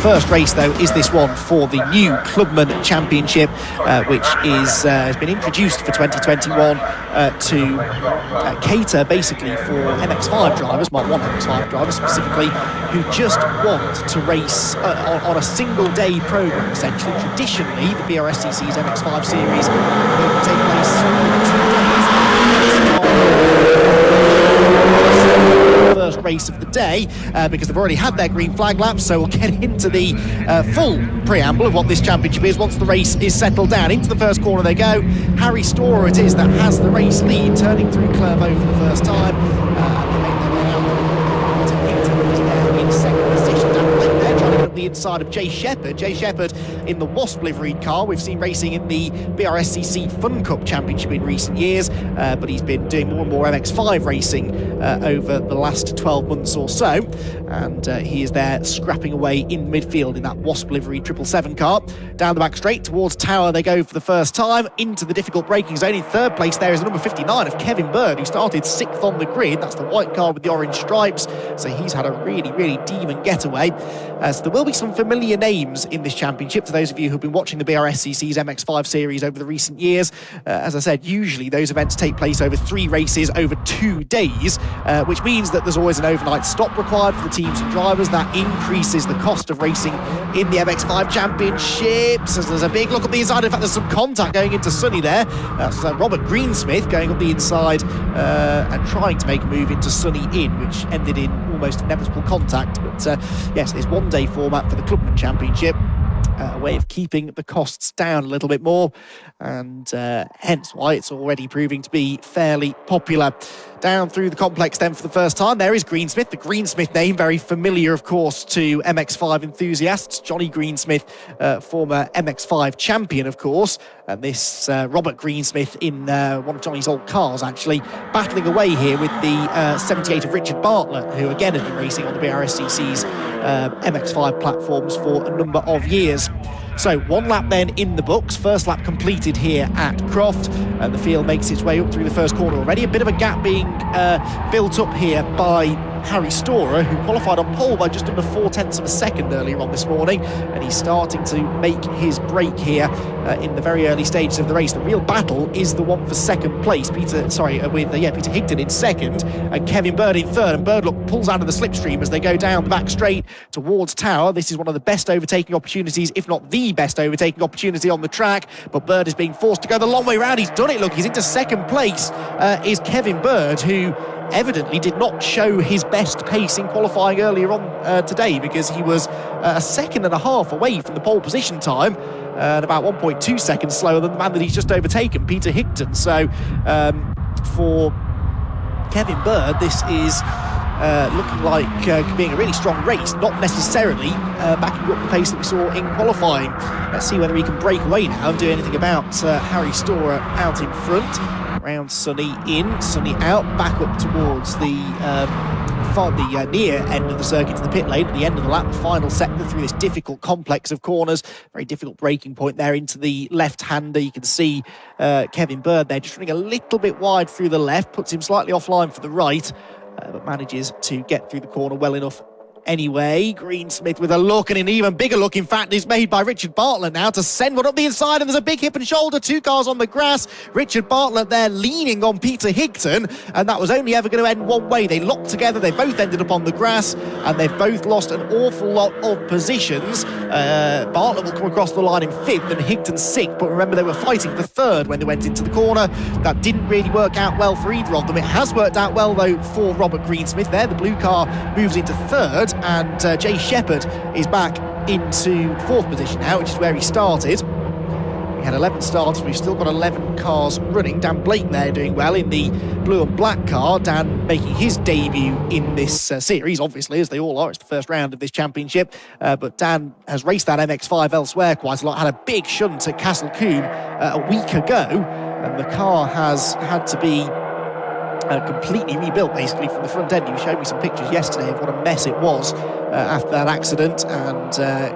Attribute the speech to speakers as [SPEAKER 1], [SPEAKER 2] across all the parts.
[SPEAKER 1] first race, though, is this one for the new Clubman Championship, which has been introduced for 2021 to cater basically for MX-5 drivers, Mark 1 MX-5 drivers specifically, who just want to race on a single-day programme, essentially. Traditionally, the BRSCC's MX-5 series will take place over 2 days. First race of the day, because they've already had their green flag laps, so we'll get into the full preamble of what this championship is once the race is settled down. Into the first corner they go. Harry Storer it is that has the race lead, turning through Clervaux for the first time. They make their way out to Hickton, who's there in second position. They're trying to get up the inside of Jay Shepherd. Jay Shepherd in the Wasp liveried car. We've seen racing in the BRSCC Fun Cup Championship in recent years, but he's been doing more and more MX-5 racing over the last 12 months or so, and he is there scrapping away in midfield in that Wasp livery 777 car. Down the back straight towards Tower they go for the first time, into the difficult braking zone. In third place there is the number 59 of Kevin Bird, who started 6th on the grid. That's the white car with the orange stripes, so he's had a really demon getaway. So there will be some familiar names in this championship to those of you who've been watching the BRSCC's MX-5 series over the recent years. As I said, usually those events take place over 3 races over 2 days, which means that there's always an overnight stop required for the teams and drivers. That increases the cost of racing in the MX-5 championships. As there's a big look up the inside. In fact, there's some contact going into Sunny there. That's Robert Greensmith going up the inside and trying to make a move into Sunny in, which ended in almost inevitable contact. But yes, there's one-day format for the Clubman Championship. A way of keeping the costs down a little bit more, and hence why it's already proving to be fairly popular. Down through the complex then for the first time, there is Greensmith. The Greensmith name, very familiar, of course, to MX-5 enthusiasts. Johnny Greensmith, former MX-5 champion, of course. And this Robert Greensmith in one of Johnny's old cars, actually, battling away here with the 78 of Richard Bartlett, who again has been racing on the BRSCC's MX-5 platforms for a number of years. So 1 lap then in the books. First lap completed here at Croft, and the field makes its way up through the first corner already. A bit of a gap being built up here by Harry Storer, who qualified on pole by just under 0.4 of a second earlier on this morning, and he's starting to make his break here in the very early stages of the race. The real battle is the one for second place. Peter Higton in second, and Kevin Bird in third. And Bird pulls out of the slipstream as they go down the back straight towards Tower. This is one of the best overtaking opportunities, if not the best overtaking opportunity on the track. But Bird is being forced to go the long way round. He's done it. Look, he's into second place. Is Kevin Bird, who evidently did not show his best pace in qualifying earlier on today, because he was a second and a half away from the pole position time and about 1.2 seconds slower than the man that he's just overtaken, Peter Higton. So for Kevin Bird, this is looking like being a really strong race, not necessarily backing up the pace that we saw in qualifying. Let's see whether he can break away now and do anything about Harry Storer out in front. Round Sunny in, Sunny out, back up towards the near end of the circuit to the pit lane at the end of the lap, the final sector through this difficult complex of corners. Very difficult braking point there into the left-hander. You can see Kevin Bird there just running a little bit wide through the left, puts him slightly offline for the right, but manages to get through the corner well enough anyway. Greensmith with a look, and an even bigger look, in fact, is made by Richard Bartlett now to send one up the inside, and there's a big hip and shoulder, 2 cars on the grass. Richard Bartlett there leaning on Peter Higton, and that was only ever going to end one way. They locked together, they both ended up on the grass, and they've both lost an awful lot of positions. Bartlett will come across the line in 5th and Higton 6th, but remember they were fighting for 3rd when they went into the corner. That didn't really work out well for either of them. It has worked out well though for Robert Greensmith there. The blue car moves into 3rd, and Jay Shepherd is back into 4th position now, which is where he started. We had 11 starts, we've still got 11 cars running. Dan Blake there doing well in the blue and black car. Dan making his debut in this series, obviously, as they all are. It's the first round of this championship, but Dan has raced that MX-5 elsewhere quite a lot. Had a big shunt at Castle Combe a week ago, and the car has had to be completely rebuilt basically from the front end. He showed me some pictures yesterday of what a mess it was after that accident, and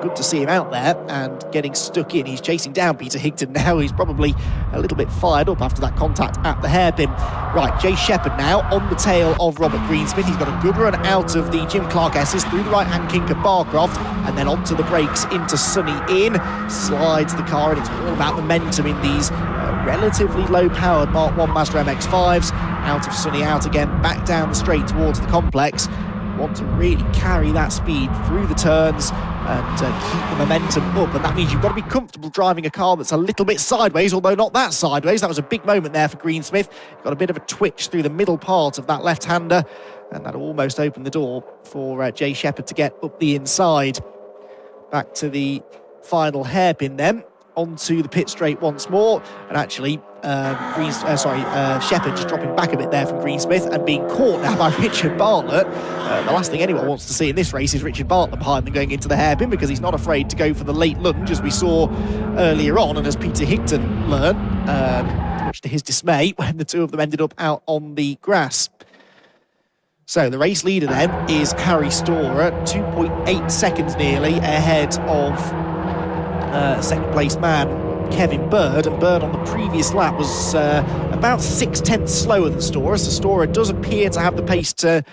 [SPEAKER 1] good to see him out there and getting stuck in. He's chasing down Peter Higton now. He's probably a little bit fired up after that contact at the hairpin. Right, Jay Shepherd now on the tail of Robert Greensmith. He's got a good run out of the Jim Clark S's through the right-hand kink of Barcroft, and then onto the brakes into Sunny Inn. Slides the car, and it's all about momentum in these relatively low-powered Mark 1 Mazda MX-5s. Out of Sunny, out again, back down the straight towards the complex. Want to really carry that speed through the turns and keep the momentum up, and that means you've got to be comfortable driving a car that's a little bit sideways, although not that sideways. That was a big moment there for Greensmith. Got a bit of a twitch through the middle part of that left-hander, and that almost opened the door for Jay Shepherd to get up the inside. Back to the final hairpin then, onto the pit straight once more, and actually Shepherd just dropping back a bit there from Greensmith and being caught now by Richard Bartlett. The last thing anyone wants to see in this race is Richard Bartlett behind them going into the hairpin, because he's not afraid to go for the late lunge, as we saw earlier on, and as Peter Higton learned, much to his dismay, when the two of them ended up out on the grass. So the race leader then is Harry Storer, 2.8 seconds nearly ahead of second place man Kevin Bird, and Bird on the previous lap was about 6/10 slower than Storer, so Storer does appear to have the pace to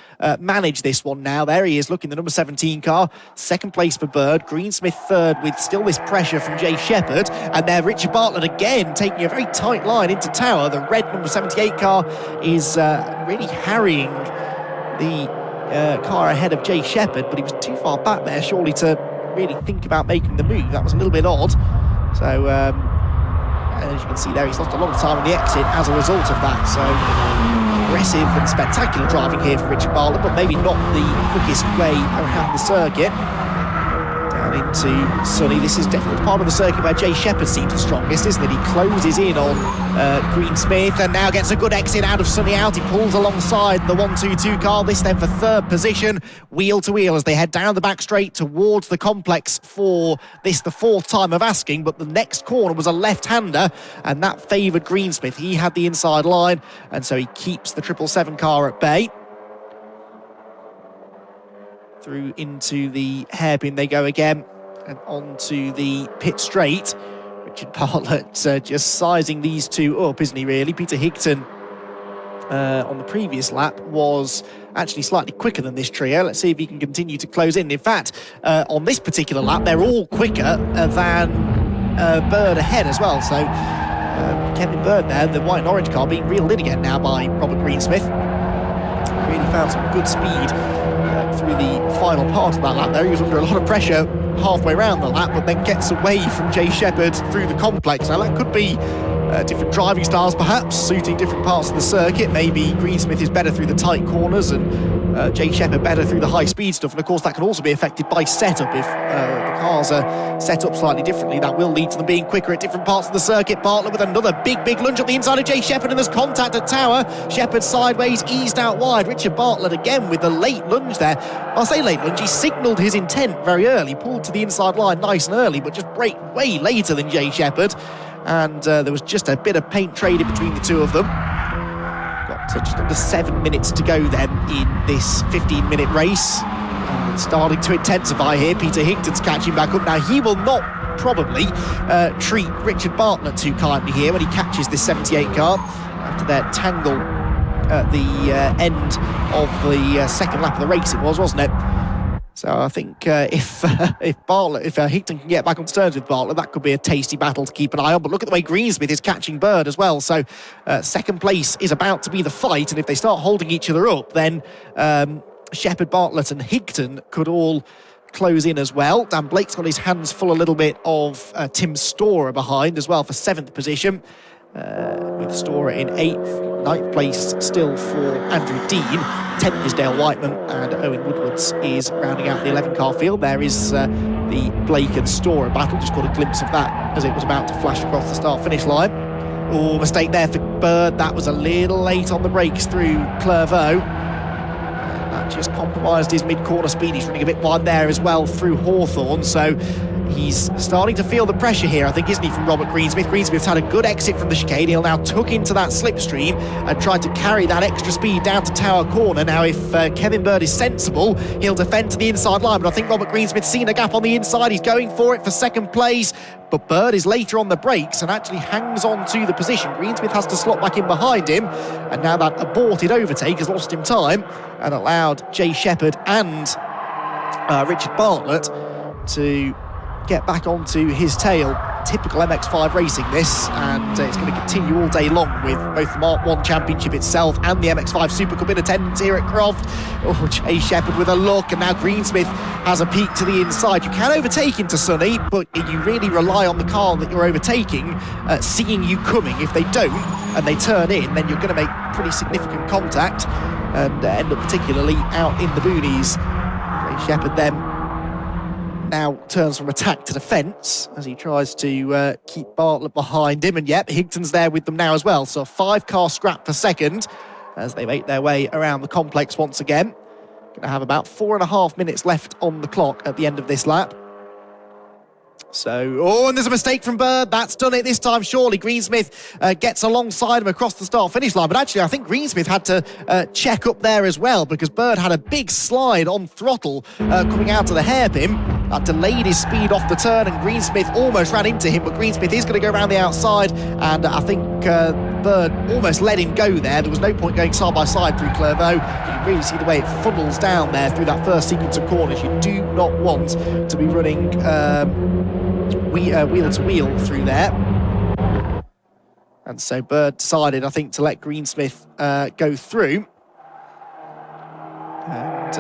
[SPEAKER 1] manage this one now. There he is, looking the number 17 car. Second place for Bird, Greensmith third with still this pressure from Jay Shepherd, and there Richard Bartlett again taking a very tight line into Tower. The red number 78 car is really harrying the car ahead of Jay Shepherd, but he was too far back there surely to really think about making the move. That was a little bit odd. So, as you can see there, he's lost a lot of time on the exit as a result of that. So, aggressive and spectacular driving here for Richard Bartlett, but maybe not the quickest way around the circuit. Down into Sunny. This is definitely part of the circuit where Jay Shepherd seems the strongest, isn't it? He closes in on Greensmith and now gets a good exit out of Sunny out. He pulls alongside the 1-2-2 car. This then for third position, wheel to wheel as they head down the back straight towards the complex for this, the fourth time of asking, but the next corner was a left-hander and that favoured Greensmith. He had the inside line, and so he keeps the 777 car at bay. Through into the hairpin they go again, and onto the pit straight. Richard Bartlett just sizing these two up, isn't he, really? Peter Higton on the previous lap was actually slightly quicker than this trio. Let's see if he can continue to close in. In fact, on this particular lap, they're all quicker than Bird ahead as well. So Kevin Bird there, the white and orange car, being reeled in again now by Robert Greensmith. Really found some good speed through the final part of that lap there. He was under a lot of pressure halfway around the lap, but then gets away from Jay Shepherd through the complex. Now that could be different driving styles perhaps, suiting different parts of the circuit. Maybe Greensmith is better through the tight corners and Jay Shepherd better through the high speed stuff, and of course that can also be affected by setup. If the cars are set up slightly differently, that will lead to them being quicker at different parts of the circuit. Bartlett with another big lunge up the inside of Jay Shepherd, and there's contact at Tower. Shepherd sideways, eased out wide. Richard Bartlett again with the late lunge there. I'll say late lunge, he signalled his intent very early, pulled to the inside line nice and early, but just braked way later than Jay Shepherd, and there was just a bit of paint traded between the two of them. Got just under 7 minutes to go then in this 15-minute race. It's starting to intensify here. Peter Higton's catching back up. Now, he will not probably treat Richard Bartlett too kindly here when he catches this 78 car after their tangle at the end of the second lap of the race it was, wasn't it? So I think if Higton can get back on terms with Bartlett, that could be a tasty battle to keep an eye on. But look at the way Greensmith is catching Bird as well. So second place is about to be the fight, and if they start holding each other up, then Shepherd, Bartlett and Higton could all close in as well. Dan Blake's got his hands full a little bit of Tim Storer behind as well for 7th position, with Storer in 8th. 9th place still for Andrew Dean. 10th is Dale Whiteman, and Owen Woodwards is rounding out the 11-car field. There is the Blake and Storer battle. Just got a glimpse of that as it was about to flash across the start-finish line. Oh, mistake there for Bird. That was a little late on the brakes through Clairvaux. That just compromised his mid-corner speed. He's running a bit wide there as well through Hawthorne, so he's starting to feel the pressure here, I think, isn't he, from Robert Greensmith. Greensmith's had a good exit from the chicane. He'll now tuck into that slipstream and try to carry that extra speed down to Tower Corner. Now, if Kevin Bird is sensible, he'll defend to the inside line, but I think Robert Greensmith's seen a gap on the inside. He's going for it for second place, but Bird is later on the brakes and actually hangs on to the position. Greensmith has to slot back in behind him, and now that aborted overtake has lost him time and allowed Jay Shepherd and Richard Bartlett to get back onto his tail. Typical MX-5 racing this, and it's going to continue all day long with both the Mark 1 Championship itself and the MX-5 Super Cup in attendance here at Croft. Oh, Jay Shepherd with a look, and now Greensmith has a peek to the inside. You can overtake into Sunny, but you really rely on the car that you're overtaking seeing you coming. If they don't and they turn in, then you're going to make pretty significant contact and end up particularly out in the boonies. Jay Shepherd then now turns from attack to defence as he tries to keep Bartlett behind him, and yep, Higton's there with them now as well. So a 5-car scrap for second as they make their way around the complex once again. Going to have about 4.5 minutes left on the clock at the end of this lap. So, oh, and there's a mistake from Bird. That's done it this time, surely. Greensmith gets alongside him across the start-finish line. But actually, I think Greensmith had to check up there as well, because Bird had a big slide on throttle coming out of the hairpin. That delayed his speed off the turn, and Greensmith almost ran into him, but Greensmith is going to go around the outside, and I think Bird almost let him go there. There was no point going side by side through Clervaux. You can really see the way it funnels down there through that first sequence of corners. You do not want to be running wheeler to wheel through there. And so Bird decided, I think, to let Greensmith go through. And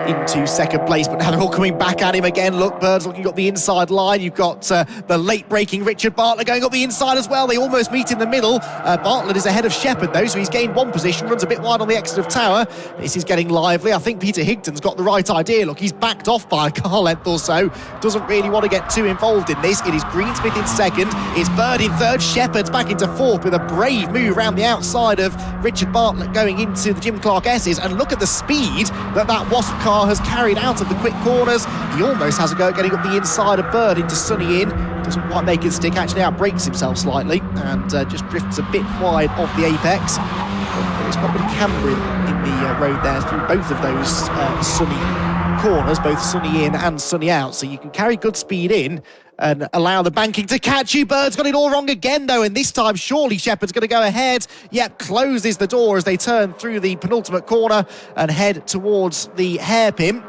[SPEAKER 1] into second place, but now they're all coming back at him again. Look, Bird's looking up the inside line. You've got the late-breaking Richard Bartlett going up the inside as well. They almost meet in the middle. Bartlett is ahead of Shepherd, though, so he's gained one position, runs a bit wide on the exit of Tower. This is getting lively. I think Peter Higton's got the right idea. Look, he's backed off by a car length or so. Doesn't really want to get too involved in this. It is Greensmith in second. It's Bird in third. Shepherd's back into fourth with a brave move around the outside of Richard Bartlett going into the Jim Clark S's. And look at the speed that Wasp car has carried out of the quick corners. He almost has a go at getting up the inside of Bird into Sunny Inn. Doesn't quite make it stick, actually outbrakes himself slightly and just drifts a bit wide off the apex. There's quite a bit of camber in the road there through both of those Sunny corners, both Sunny in and Sunny out, so you can carry good speed in and allow the banking to catch you. Bird's got it all wrong again, though, and this time surely Shepherd's going to go ahead. Yep, closes the door as they turn through the penultimate corner and head towards the hairpin.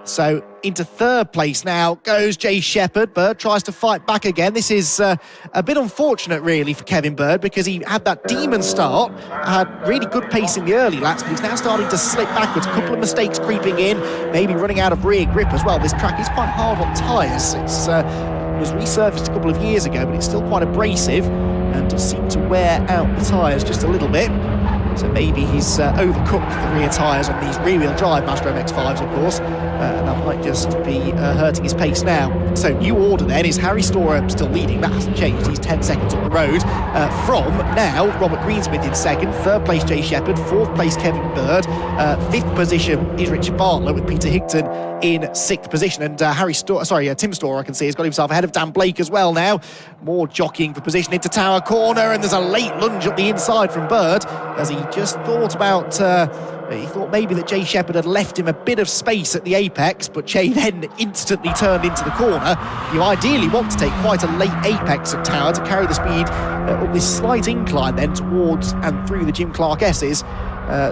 [SPEAKER 1] So into third place now goes Jay Shepherd. Bird tries to fight back again. This is a bit unfortunate, really, for Kevin Bird, because he had that demon start, had really good pace in the early laps, but he's now starting to slip backwards. A couple of mistakes creeping in, maybe running out of rear grip as well. This track is quite hard on tyres. It's was resurfaced a couple of years ago, but it's still quite abrasive and does seem to wear out the tyres just a little bit. So maybe he's overcooked the rear tyres on these rear-wheel drive Mazda MX-5s, of course, and that might just be hurting his pace now. So new order then is Harry Storer still leading. That hasn't changed. He's 10 seconds on the road. From now, Robert Greensmith in second, third place Jay Shepherd, fourth place Kevin Bird, fifth position is Richard Bartlett with Peter Higton in sixth position, and Tim Storer, I can see, has got himself ahead of Dan Blake as well now. More jockeying for position into Tower Corner, and there's a late lunge up the inside from Bird as he just thought about, he thought maybe that Jay Shepherd had left him a bit of space at the apex, but Jay then instantly turned into the corner. You ideally want to take quite a late apex at Tower to carry the speed up this slight incline then towards and through the Jim Clark S's.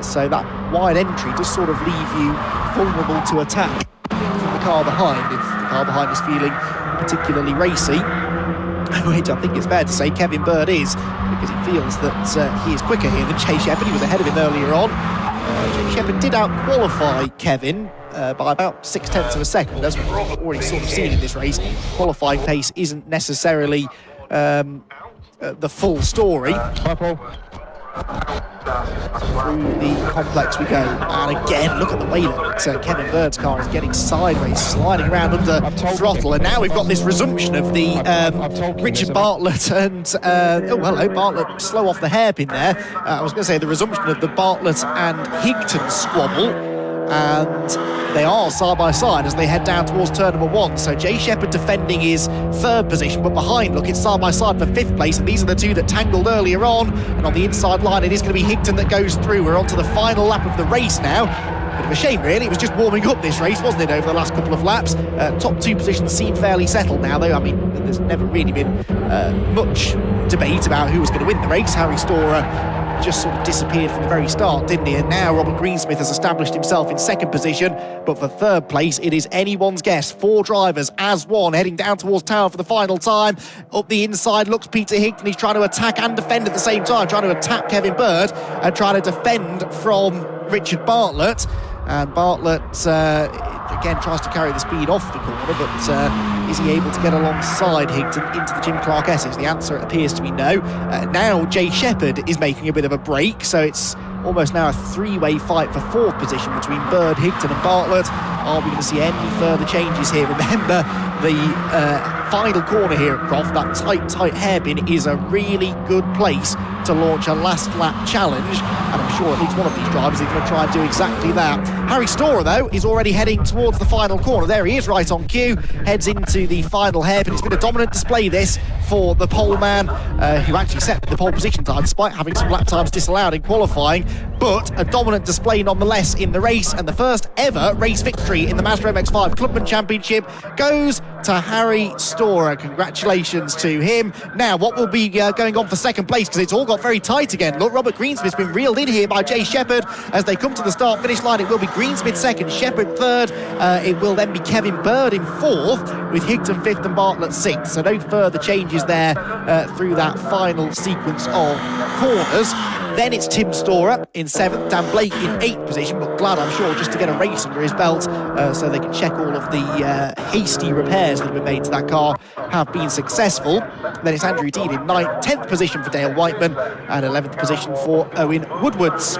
[SPEAKER 1] So that wide entry does sort of leave you vulnerable to attack from the car behind, if the car behind is feeling particularly racy, which I think it's fair to say Kevin Bird is, because he feels that he is quicker here than Jay Shepherd. He was ahead of him earlier on. Jay Shepherd did out-qualify Kevin by about 0.6 of a second, as we've already sort of seen in this race. Qualifying pace isn't necessarily the full story. Through the complex we go, and again look at the way that Kevin Bird's car is getting sideways, sliding around under throttle, and now we've got this resumption of the Richard Bartlett and oh hello, Bartlett slow off the hairpin there. I was going to say the resumption of the Bartlett and Higton squabble, and they are side by side as they head down towards turn number 1. So Jay Shepherd defending his 3rd position, but behind, look, it's side by side for 5th place, and these are the two that tangled earlier on. And on the inside line, it is going to be Higton that goes through. We're on to the final lap of the race now. Bit of a shame, really. It was just warming up this race, wasn't it, over the last couple of laps? Top 2 positions seem fairly settled now, though. I mean, there's never really been much debate about who was going to win the race. Harry Storer just sort of disappeared from the very start, didn't he? And now Robert Greensmith has established himself in 2nd position, but for 3rd place, it is anyone's guess. 4 drivers as one, heading down towards Tower for the final time. Up the inside looks Peter Higton. He's trying to attack and defend at the same time, trying to attack Kevin Bird and trying to defend from Richard Bartlett. And Bartlett, again, tries to carry the speed off the corner, but is he able to get alongside Higton into the Jim Clark Essex? The answer appears to be no. Now Jay Shepherd is making a bit of a break, so it's almost now a 3-way fight for 4th position between Bird, Higton and Bartlett. Are we going to see any further changes here? Remember, the final corner here at Croft, that tight hairpin, is a really good place to launch a last lap challenge, and I'm sure at least one of these drivers is going to try and do exactly that. Harry Storer, though, is already heading towards the final corner. There he is, right on cue, heads into the final hairpin. It's been a dominant display, this, for the pole man, who actually set the pole position time despite having some lap times disallowed in qualifying, but a dominant display nonetheless in the race, and the first ever race victory in the Mazda MX-5 Clubman Championship goes to Harry Storer. Congratulations to him. Now, what will be going on for 2nd place, because it's all got very tight again. Look, Robert Greensmith's been reeled in here by Jay Shepherd as they come to the start-finish line. It will be Greensmith 2nd, Shepherd 3rd. It will then be Kevin Bird in 4th, with Higton 5th and Bartlett 6th. So no further changes there through that final sequence of corners. Then it's Tim Storer in 7th, Dan Blake in 8th position, but glad, I'm sure, just to get a race under his belt so they can check all of the hasty repairs that have been made to that car have been successful. Then it's Andrew Dean in 10th position for Dale Whiteman and 11th position for Owen Woodwards.